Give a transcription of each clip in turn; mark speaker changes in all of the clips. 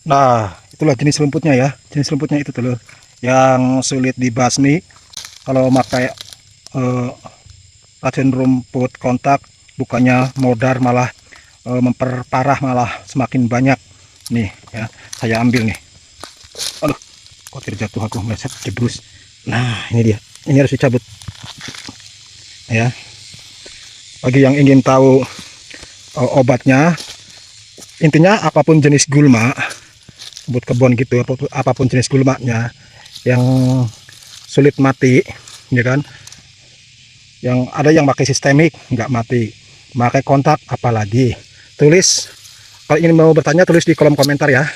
Speaker 1: Nah, itulah jenis rumputnya ya. Jenis rumputnya itu tuh yang sulit dibasmi. Kalau pakai eh, racun rumput kontak, bukannya modar malah memperparah, malah semakin banyak. Nih ya, saya ambil nih. Aduh, kok terjatuh aku meleset jebrus. Nah, ini dia. Ini harus dicabut. Ya, bagi yang ingin tahu obatnya, intinya apapun jenis gulma, rumput kebun gitu, apapun jenis gulmanya yang sulit mati, ya kan? Yang ada yang pakai sistemik nggak mati, pakai kontak apalagi. Tulis kalau ingin mau bertanya, tulis di kolom komentar ya.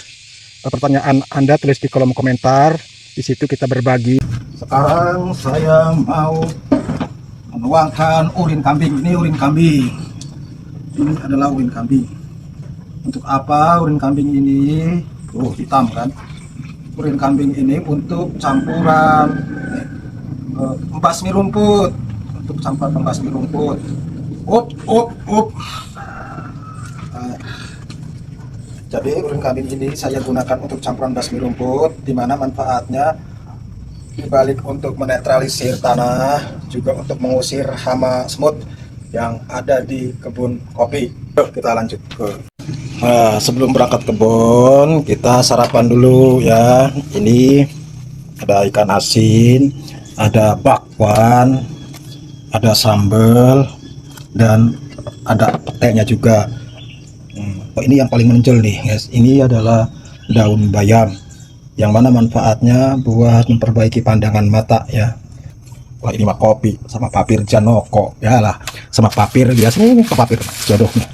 Speaker 1: Pertanyaan Anda tulis di kolom komentar, di situ kita berbagi. Sekarang saya mau menuangkan urin kambing. Ini urin kambing, ini adalah urin kambing. Untuk apa urin kambing ini? Hitam kan. Urin kambing ini untuk campuran pembasmi rumput, untuk campuran pembasmi rumput. Jadi urin kambing ini saya gunakan untuk campuran basmi rumput, di mana manfaatnya dibalik untuk menetralisir tanah, juga untuk mengusir hama semut yang ada di kebun kopi. Yuk, kita lanjut ke. Nah, sebelum berangkat kebun, kita sarapan dulu ya. Ini ada ikan asin, ada bakwan, ada sambal, dan ada petenya juga. Ini yang paling menonjol nih guys, ini adalah daun bayam, yang mana manfaatnya buat memperbaiki pandangan mata ya. Wah, ini mah kopi sama papir janoko ya lah, sama papir biasa nih, papir jodohnya.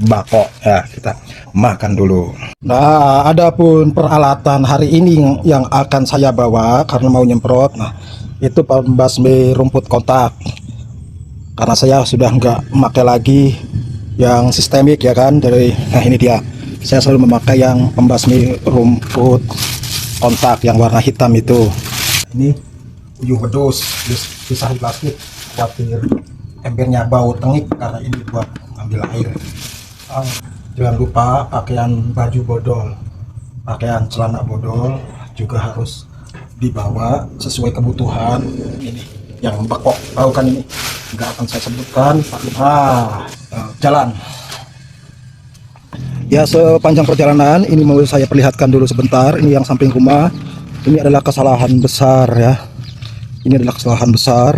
Speaker 1: Bako ya, kita makan dulu. Nah, adapun peralatan hari ini yang akan saya bawa karena mau nyemprot, nah itu pembasmi rumput kontak, karena saya sudah nggak memakai lagi yang sistemik ya kan. Nah ini dia, saya selalu memakai yang pembasmi rumput kontak yang warna hitam itu. Ini uyuh wedus, pisahin plastik, khawatir embernya bau tengik karena ini buat ambil air. Jangan lupa pakaian baju bodol, pakaian celana bodol juga harus dibawa sesuai kebutuhan. Ini yang bekok, tahu kan, ini nggak akan saya sebutkan. Jalan ya, sepanjang perjalanan ini mau saya perlihatkan dulu sebentar. Ini yang samping rumah, ini adalah kesalahan besar ya. Ini adalah kesalahan besar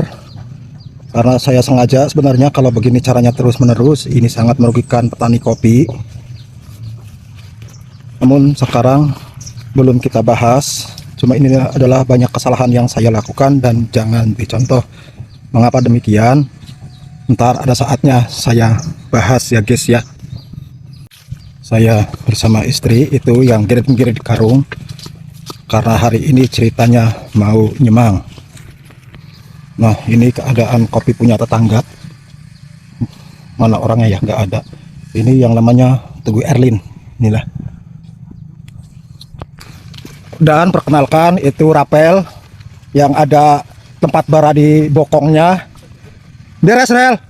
Speaker 1: karena saya sengaja, sebenarnya kalau begini caranya terus menerus ini sangat merugikan petani kopi. Namun sekarang belum kita bahas, cuma ini adalah banyak kesalahan yang saya lakukan dan jangan dicontoh. Mengapa demikian? Ntar ada saatnya saya bahas ya guys ya. Saya bersama istri itu yang girit-girit karung, karena hari ini ceritanya mau nyemang. Nah ini keadaan kopi punya tetangga. Mana orangnya ya, nggak ada. Ini yang namanya Teguh Erlin, inilah. Dan perkenalkan, itu rapel yang ada tempat bara di bokongnya. Beres Rel.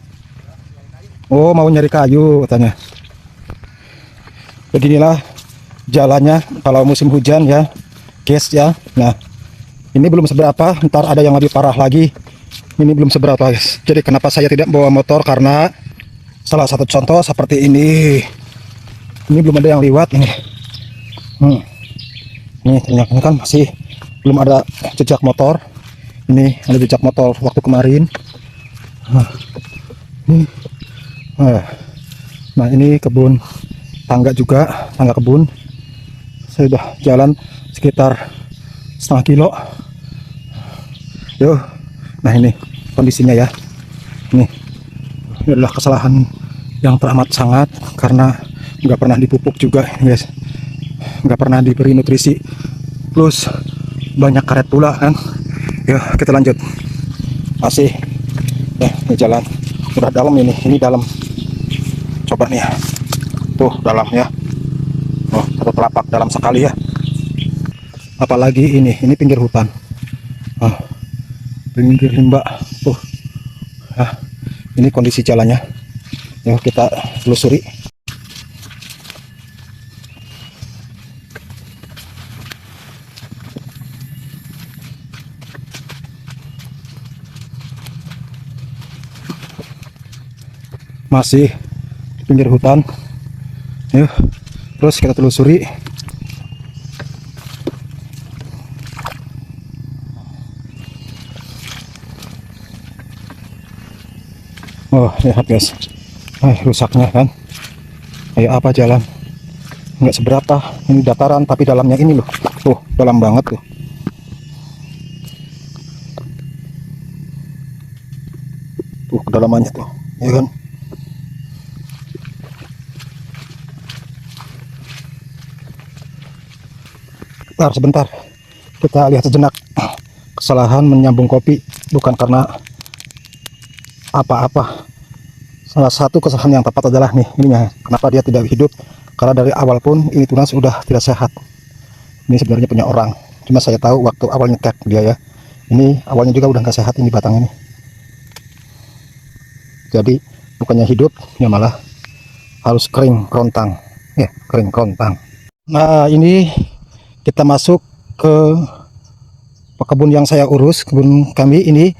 Speaker 1: Oh, mau nyari kayu katanya. Beginilah jalannya kalau musim hujan ya guys ya. Nah ini belum seberapa, ntar ada yang lebih parah lagi. Ini belum seberapa guys. Jadi kenapa saya tidak bawa motor, karena salah satu contoh seperti ini belum ada yang liwat ini. Nih ternyata ini kan masih belum ada jejak motor. Ini ada jejak motor waktu kemarin. Nah ini kebun tangga juga, tangga kebun. Saya udah jalan sekitar setengah kilo. Yuk, nah ini kondisinya ya. Ini adalah kesalahan yang teramat sangat karena nggak pernah dipupuk juga guys, nggak pernah diberi nutrisi, plus banyak karet pula kan. Yuk kita lanjut. Masih ini jalan udah dalam, ini dalam. Coba nih ya, tuh dalam ya. Oh, satu telapak dalam sekali ya. Apalagi ini pinggir hutan. Pinggir rimba tuh. Ini kondisi jalannya. Yuk kita telusuri. masih di pinggir hutan. Yuk, terus kita telusuri. Oh, lihat guys, rusaknya kan, kayak apa jalan, nggak seberapa, ini dataran tapi dalamnya ini loh, tuh dalam banget tuh. Tuh kedalamannya tuh, ya kan. Sebentar, kita lihat sejenak. Kesalahan menyambung kopi bukan karena apa-apa. Salah satu kesalahan yang tepat adalah nih, ininya. Kenapa dia tidak hidup? Karena dari awal pun ini tunas sudah tidak sehat. Ini sebenarnya punya orang. Cuma saya tahu waktu awal nyekek dia ya. Ini awalnya juga udah nggak sehat ini batang ini. Jadi bukannya hidup, ya malah harus kering kerontang. Ya, kering kerontang. Nah, ini kita masuk ke kebun yang saya urus, kebun kami ini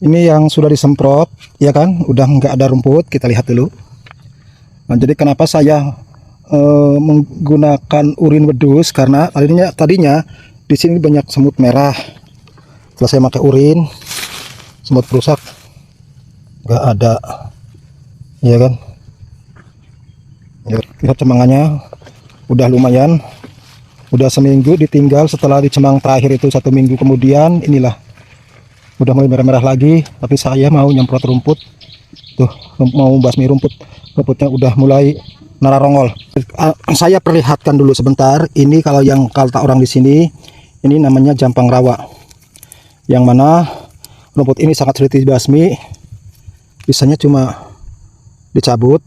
Speaker 1: yang sudah disemprot, ya kan, udah nggak ada rumput. Kita lihat dulu. Nah, jadi kenapa saya menggunakan urin wedus, karena tadinya di sini banyak semut merah. Setelah saya pakai urin, semut perusak nggak ada, ya kan. Ya, lihat cemangannya udah lumayan. Udah seminggu ditinggal, setelah dicemang terakhir itu 1 minggu kemudian, inilah udah mulai merah-merah lagi. Tapi saya mau nyemprot rumput tuh, mau basmi rumputnya udah mulai nararongol. Saya perlihatkan dulu sebentar. Ini kalau yang kata orang di sini, ini namanya jampang rawa, yang mana rumput ini sangat sulit dibasmi, bisanya cuma dicabut.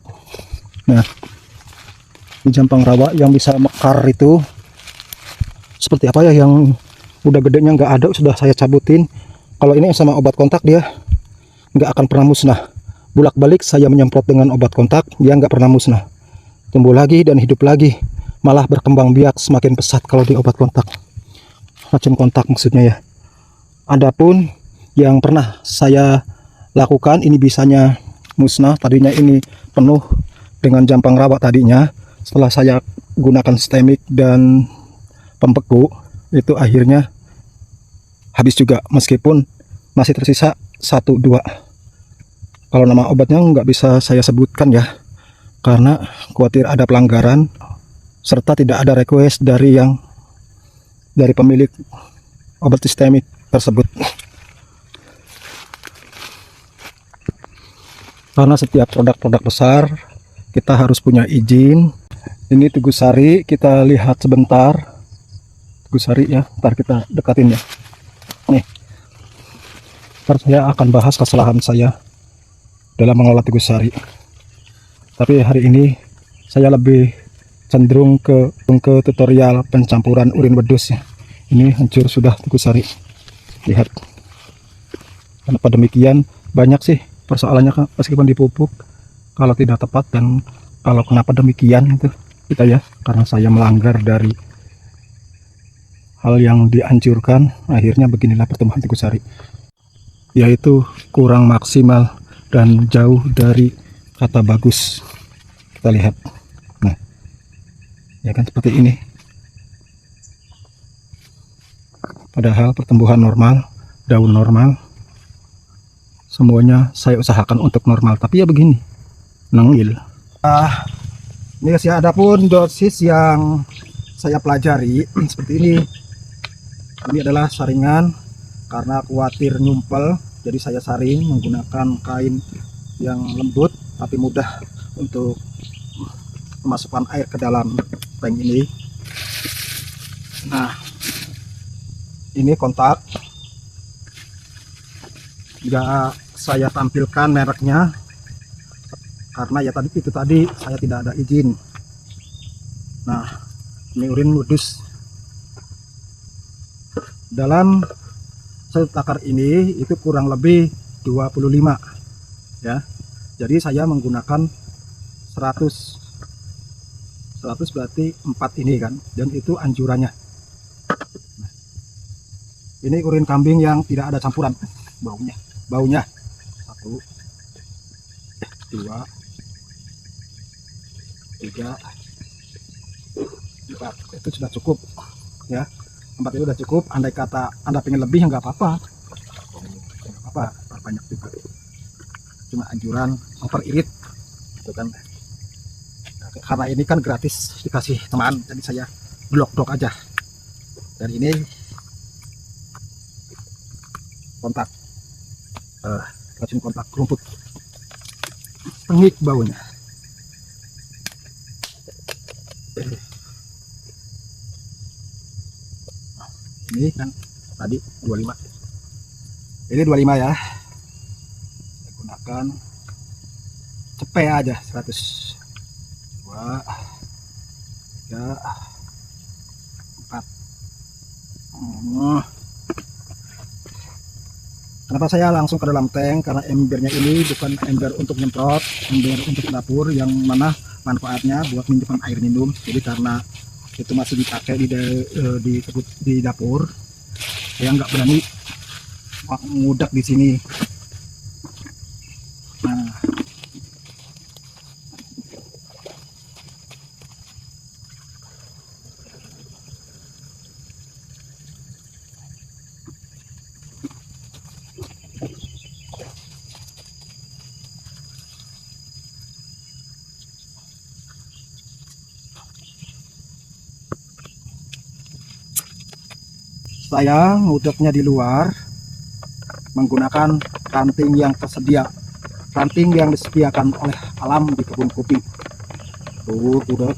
Speaker 1: Nah, di jampang rawa yang bisa mekar itu seperti apa ya, yang udah gedenya nggak ada, sudah saya cabutin. Kalau ini sama obat kontak dia nggak akan pernah musnah. Bolak-balik saya menyemprot dengan obat kontak, dia nggak pernah musnah, tumbuh lagi dan hidup lagi, malah berkembang biak semakin pesat kalau di obat kontak, racun kontak maksudnya ya. Adapun yang pernah saya lakukan, ini bisanya musnah. Tadinya ini penuh dengan jampang rawa tadinya, setelah saya gunakan stemik dan pembeku, itu akhirnya habis juga, meskipun masih tersisa 1-2. Kalau nama obatnya nggak bisa saya sebutkan ya, karena khawatir ada pelanggaran, serta tidak ada request dari pemilik obat sistemik tersebut. Karena setiap produk-produk besar kita harus punya izin. Ini Teguh Sari, kita lihat sebentar. Teguh Sari ya, ntar kita dekatin ya. Nih, ntar saya akan bahas kesalahan saya dalam mengelola Teguh Sari. Tapi hari ini saya lebih cenderung ke tutorial pencampuran urin wedus ya. Ini hancur sudah Teguh Sari. Lihat. Kenapa demikian? Banyak sih persoalannya, meskipun dipupuk kalau tidak tepat, dan kalau kenapa demikian itu kita ya, karena saya melanggar dari hal yang dianjurkan, akhirnya beginilah pertumbuhan Teguh Sari, yaitu kurang maksimal dan jauh dari kata bagus. Kita lihat, nah ya kan, seperti ini. Padahal pertumbuhan normal, daun normal, semuanya saya usahakan untuk normal, tapi ya begini, nengil. Ini sih, ada pun dosis yang saya pelajari seperti ini. Ini adalah saringan, karena khawatir nyumpel, jadi saya saring menggunakan kain yang lembut tapi mudah untuk memasukkan air ke dalam tank ini. Nah, ini kontak, nggak saya tampilkan mereknya karena ya tadi saya tidak ada izin. Nah, ini urin wedus. Dalam satu takar ini itu kurang lebih 25 ya. Jadi saya menggunakan 100 berarti 4 ini kan, dan itu anjurannya. Nah, ini urin kambing yang tidak ada campuran. Baunya 1, 2, 3, 4. Itu sudah cukup ya. 4 itu sudah cukup. Andai kata Anda pengen lebih, nggak apa-apa, banyak juga. Cuma anjuran overirit gitu kan. Nah, karena ini kan gratis dikasih teman, jadi saya blok aja. Dan ini kontak racun kontak rumput pengik baunya. Ini kan tadi 25, ini 25 ya. Saya gunakan cepet aja 100. 2, 3, 4. Kenapa saya langsung ke dalam tank? Karena embernya ini bukan ember untuk nyemprot, ember untuk dapur, yang mana manfaatnya buat menyimpan air minum. Jadi karena itu masih dipakai di dapur, saya nggak berani ngudak di sini. Nah, saya ngudeknya di luar menggunakan ranting yang tersedia, ranting yang disediakan oleh alam di kebun kopi. Udah.